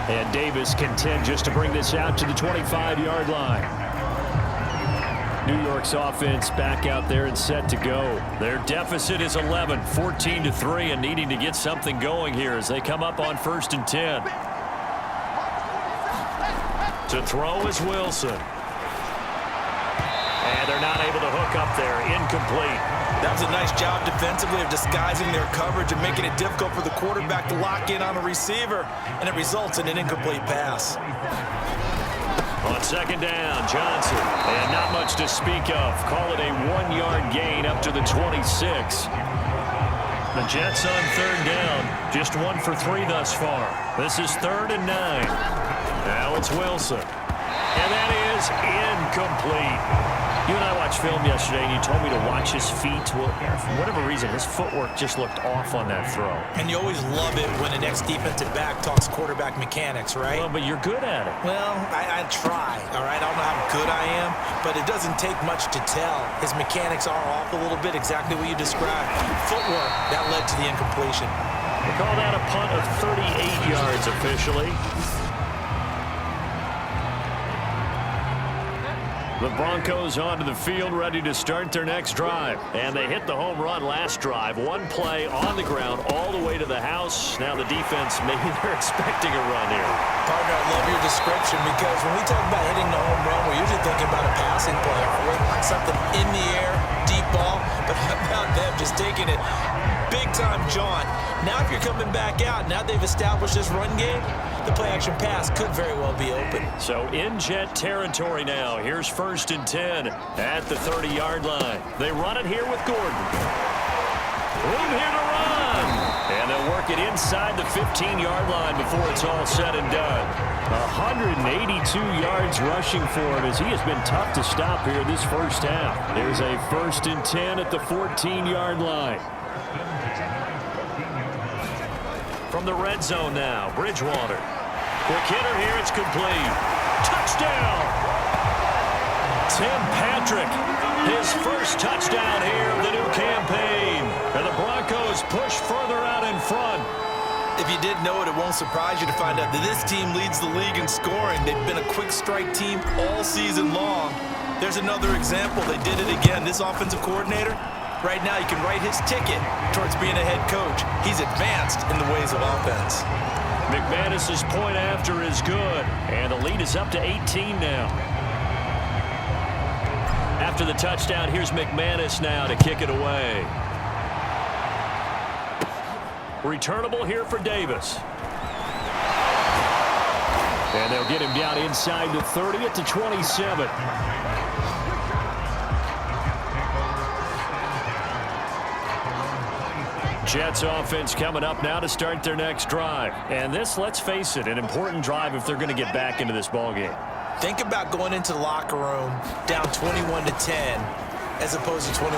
And Davis content just to bring this out to the 25-yard line. New York's offense back out there and set to go. Their deficit is 11, 14-3, and needing to get something going here as they come up on 1st and 10. To throw is Wilson. And they're not able to hook up there. Incomplete. That was a nice job defensively of disguising their coverage and making it difficult for the quarterback to lock in on a receiver, and it results in an incomplete pass. On 2nd down, Johnson. And not much to speak of. Call it a 1-yard gain up to the 26. The Jets on 3rd down. Just 1 for 3 thus far. This is 3rd and 9. Now it's Wilson. And that is incomplete. You and I watched film yesterday, and you told me to watch his feet. Well, for whatever reason, his footwork just looked off on that throw. And you always love it when the next defensive back talks quarterback mechanics, right? Well, but you're good at it. Well, I try, all right? I don't know how good I am, but it doesn't take much to tell. His mechanics are off a little bit, exactly what you described. Footwork, that led to the incompletion. They call that a punt of 38 yards officially. The Broncos onto the field, ready to start their next drive. And they hit the home run last drive. One play on the ground all the way to the house. Now the defense, maybe they're expecting a run here. Partner, I love your description because when we talk about hitting the home run, we're usually thinking about a passing play, something in the air, deep ball. But how about them just taking it big-time jaunt? Now if you're coming back out, now they've established this run game, the play-action pass could very well be open. So in Jet territory now. Here's 1st and 10 at the 30-yard line. They run it here with Gordon. Room here to run. And they'll work it inside the 15-yard line before it's all said and done. 182 yards rushing for him as he has been tough to stop here this first half. There's a 1st and 10 at the 14-yard line. From the red zone now, Bridgewater. Quick hitter here, it's complete. Touchdown! Tim Patrick, his first touchdown here of the new campaign. And the Broncos push further out in front. If you didn't know it, it won't surprise you to find out that this team leads the league in scoring. They've been a quick strike team all season long. There's another example. They did it again. This offensive coordinator, right now you can write his ticket towards being a head coach. He's advanced in the ways of offense. McManus's point after is good, and the lead is up to 18 now. After the touchdown, here's McManus now to kick it away. Returnable here for Davis. And they'll get him down inside the 30 at the 27. Jets offense coming up now to start their next drive. And this, let's face it, an important drive if they're going to get back into this ballgame. Think about going into the locker room down 21-10 as opposed to 21-3.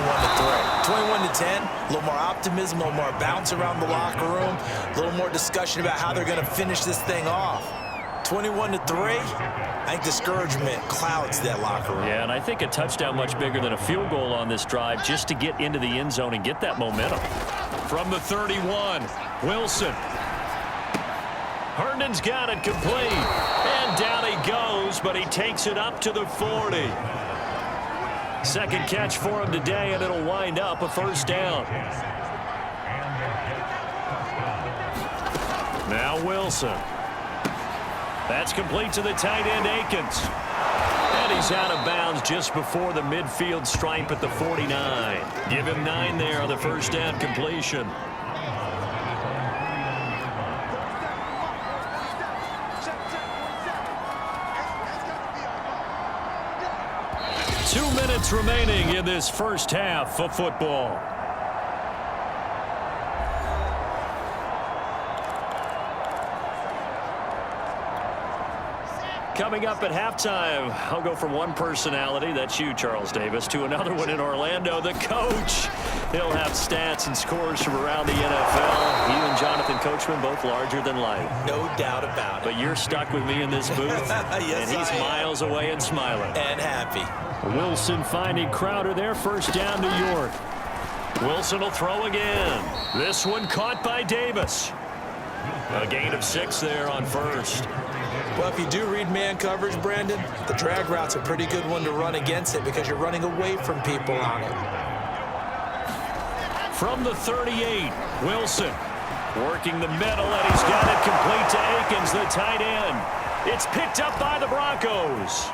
21-10, a little more optimism, a little more bounce around the locker room, a little more discussion about how they're going to finish this thing off. 21-3, I think discouragement clouds that locker room. Yeah, and I think a touchdown much bigger than a field goal on this drive just to get into the end zone and get that momentum. From the 31, Wilson. Herndon's got it complete. And down he goes, but he takes it up to the 40. Second catch for him today, and it'll wind up a 1st down. Now Wilson. That's complete to the tight end, Akins. And he's out of bounds just before the midfield stripe at the 49. Give him 9 there on the 1st down completion. Minutes remaining in this first half of football. Coming up at halftime, I'll go from one personality, that's you, Charles Davis, to another one in Orlando, the coach. He'll have stats and scores from around the NFL. You and Jonathan Coachman, both larger than life. No doubt about it. But you're stuck with me in this booth, yes, and he's miles away and smiling. And happy. Wilson finding Crowder there, 1st down New York. Wilson will throw again. This one caught by Davis. A gain of 6 there on first. Well, if you do read man coverage, Brandon, the drag route's a pretty good one to run against it because you're running away from people on it. From the 38, Wilson working the middle, and he's got it complete to Akins, the tight end. It's picked up by the Broncos.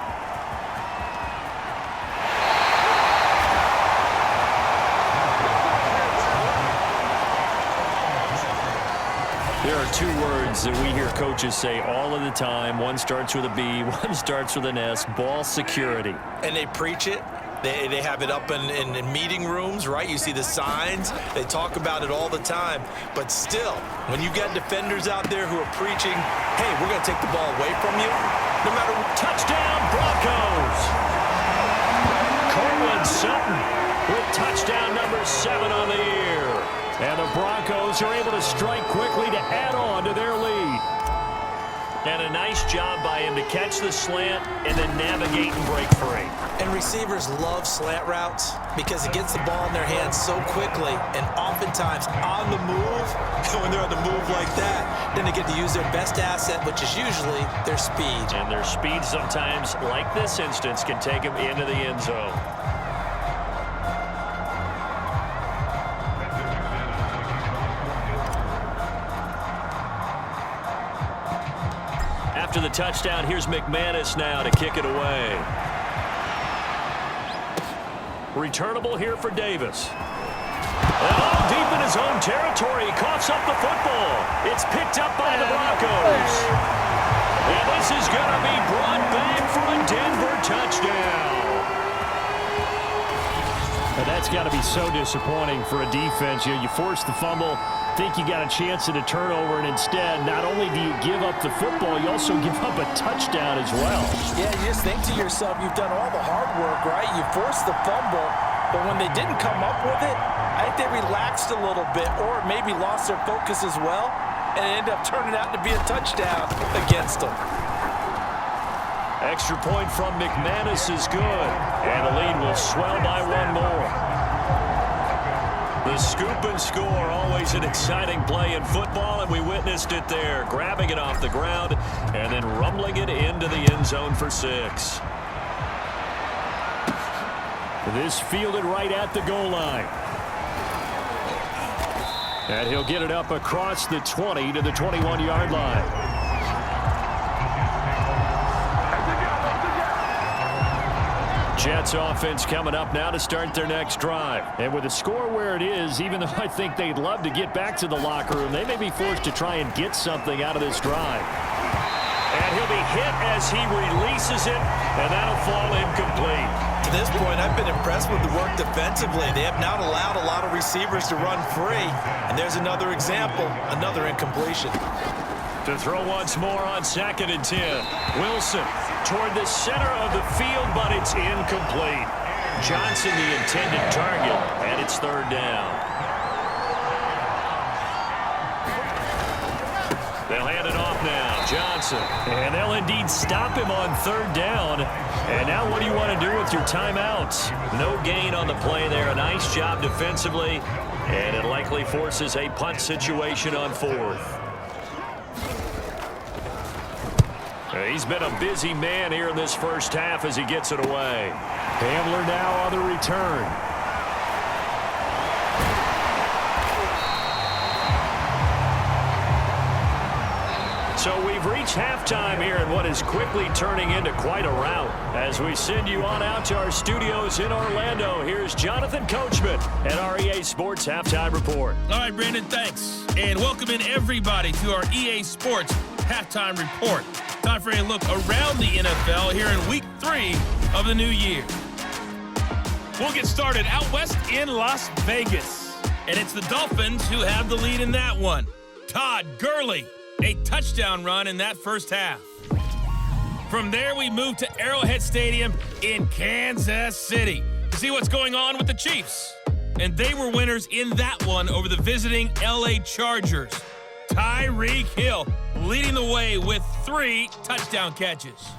There are 2 words that we hear coaches say all of the time. One starts with a B, one starts with an S, ball security. And they preach it. They have it up in meeting rooms, right? You see the signs. They talk about it all the time. But still, when you got defenders out there who are preaching, hey, we're going to take the ball away from you, no matter what. Touchdown, Broncos! Cortland Sutton with touchdown number 7 on the year. And the Broncos are able to strike quickly to add on to their lead. And a nice job by him to catch the slant and then navigate and break free. And receivers love slant routes because it gets the ball in their hands so quickly and oftentimes on the move. When they're on the move like that, then they get to use their best asset, which is usually their speed. And their speed sometimes, like this instance, can take them into the end zone. After the touchdown, here's McManus now to kick it away. Returnable here for Davis. Oh, deep in his own territory. He coughs up the football. It's picked up by the Broncos. And this is going to be brought back for a Denver touchdown. And that's got to be so disappointing for a defense. You force the fumble, think you got a chance at a turnover, and instead, not only do you give up the football, you also give up a touchdown as well. Yeah, you just think to yourself, you've done all the hard work, right? You forced the fumble, but when they didn't come up with it, I think they relaxed a little bit or maybe lost their focus as well, and it ended up turning out to be a touchdown against them. Extra point from McManus is good, and the lead will swell by 1 more. The scoop and score, always an exciting play in football, and we witnessed it there, grabbing it off the ground and then rumbling it into the end zone for 6. This fielded right at the goal line. And he'll get it up across the 20 to the 21-yard line. Jets offense coming up now to start their next drive. And with the score where it is, even though I think they'd love to get back to the locker room, they may be forced to try and get something out of this drive. And he'll be hit as he releases it, and that'll fall incomplete. To this point, I've been impressed with the work defensively. They have not allowed a lot of receivers to run free. And there's another example, another incompletion. To throw once more on 2nd and 10. Wilson toward the center of the field, but it's incomplete. Johnson the intended target, and it's 3rd down. They'll hand it off now, Johnson. And they'll indeed stop him on 3rd down. And now what do you want to do with your timeouts? No gain on the play there. A nice job defensively, and it likely forces a punt situation on 4th. He's been a busy man here in this first half as he gets it away. Hamler now on the return. So we've reached halftime here in what is quickly turning into quite a rout. As we send you on out to our studios in Orlando, here's Jonathan Coachman at our EA Sports Halftime Report. All right, Brandon, thanks. And welcome in everybody to our EA Sports Halftime Report. Time for a look around the NFL here in Week 3 of the new year. We'll get started out west in Las Vegas. And it's the Dolphins who have the lead in that one. Todd Gurley, a touchdown run in that first half. From there, we move to Arrowhead Stadium in Kansas City to see what's going on with the Chiefs. And they were winners in that one over the visiting LA Chargers. Tyreek Hill leading the way with 3 touchdown catches.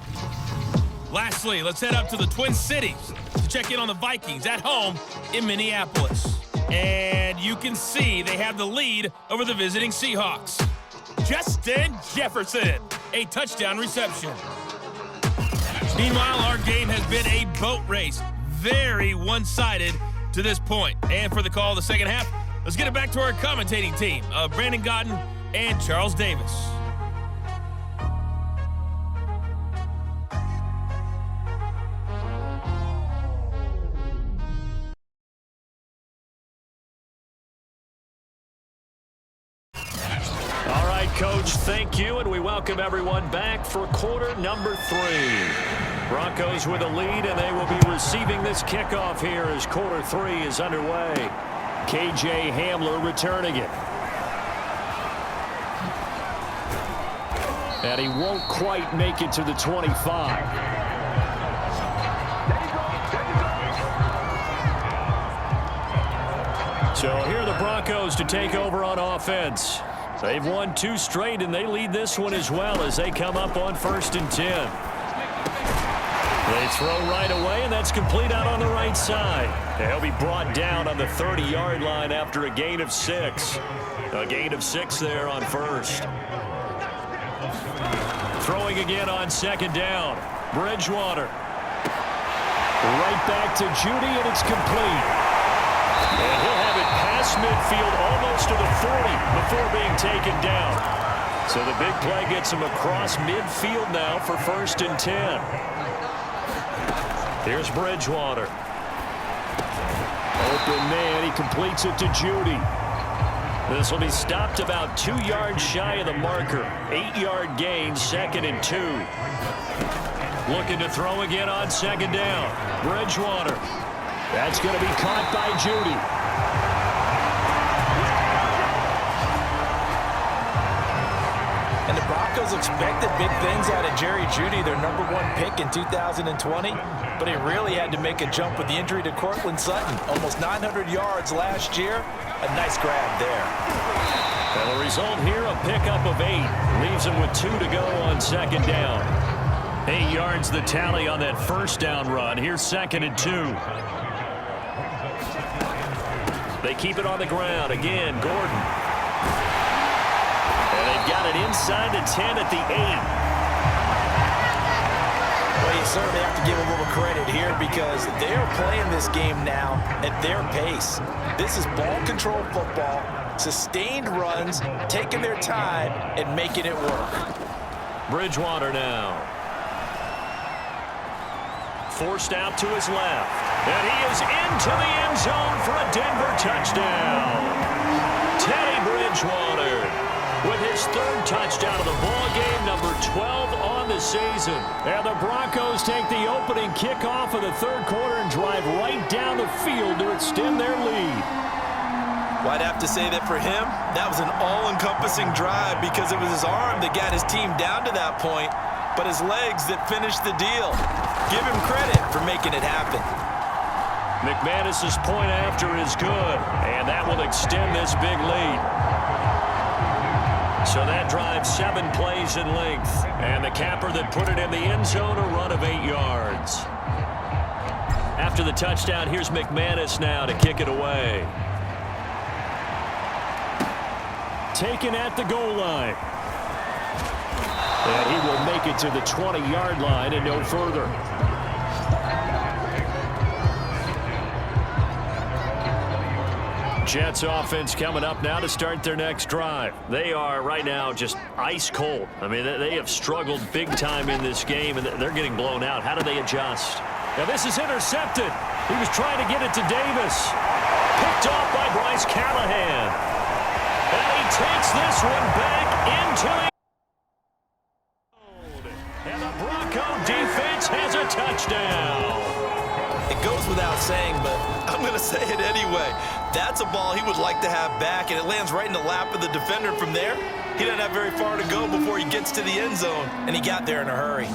Lastly, let's head up to the Twin Cities to check in on the Vikings at home in Minneapolis. And you can see they have the lead over the visiting Seahawks. Justin Jefferson, a touchdown reception. Meanwhile, our game has been a boat race. Very one-sided to this point. And for the call of the second half, let's get it back to our commentating team of Brandon Godden and Charles Davis. All right, Coach, thank you, and we welcome everyone back for quarter number 3. Broncos with a lead, and they will be receiving this kickoff here as quarter 3 is underway. KJ Hamler returning it. And he won't quite make it to the 25. So here are the Broncos to take over on offense. They've won 2 straight, and they lead this one as well as they come up on 1st and 10. They throw right away, and that's complete out on the right side. They'll be brought down on the 30-yard line after a gain of 6. A gain of 6 there on 1st. Throwing again on 2nd down. Bridgewater. Right back to Judy, and it's complete. And he'll have it past midfield almost to the 40 before being taken down. So the big play gets him across midfield now for 1st and 10. Here's Bridgewater. Open man, he completes it to Judy. This will be stopped about 2 yards shy of the marker. 8-yard gain, 2nd and 2. Looking to throw again on 2nd down. Bridgewater. That's going to be caught by Judy. And the Broncos expected big things out of Jerry Jeudy, their #1 pick in 2020. But he really had to make a jump with the injury to Cortland Sutton. Almost 900 yards last year. A nice grab there. And the result here, a pickup of 8. Leaves him with 2 to go on 2nd down. 8 yards the tally on that 1st down run. Here's 2nd and 2. They keep it on the ground. Again, Gordon. And they've got it inside the 10 at the 8. Well, you certainly have to give a little credit here because they're playing this game now at their pace. This is ball control football, sustained runs, taking their time and making it work. Bridgewater now. Forced out to his left. And he is into the end zone for a Denver touchdown. Teddy Bridgewater with his 3rd touchdown of the ball game, number 12 on the season. And the Broncos take the opening kickoff of the 3rd quarter and drive right down the field to extend their lead. Well, I'd have to say that for him, that was an all-encompassing drive because it was his arm that got his team down to that point, but his legs that finished the deal. Give him credit for making it happen. McManus's point after is good, and that will extend this big lead. So that drives 7 plays in length, and the capper that put it in the end zone, a run of 8 yards. After the touchdown, here's McManus now to kick it away. Taken at the goal line. And he will make it to the 20-yard line and no further. Jets offense coming up now to start their next drive. They are right now just ice cold. I mean, they have struggled big time in this game, and they're getting blown out. How do they adjust? Now this is intercepted. He was trying to get it to Davis. Picked off by Bryce Callahan. And he takes this one back into the... And the Bronco defense has a touchdown. It goes without saying, but I'm going to say it anyway. That's a ball he would like to have back, and it lands right in the lap of the defender from there. He doesn't have very far to go before he gets to the end zone, and he got there in a hurry.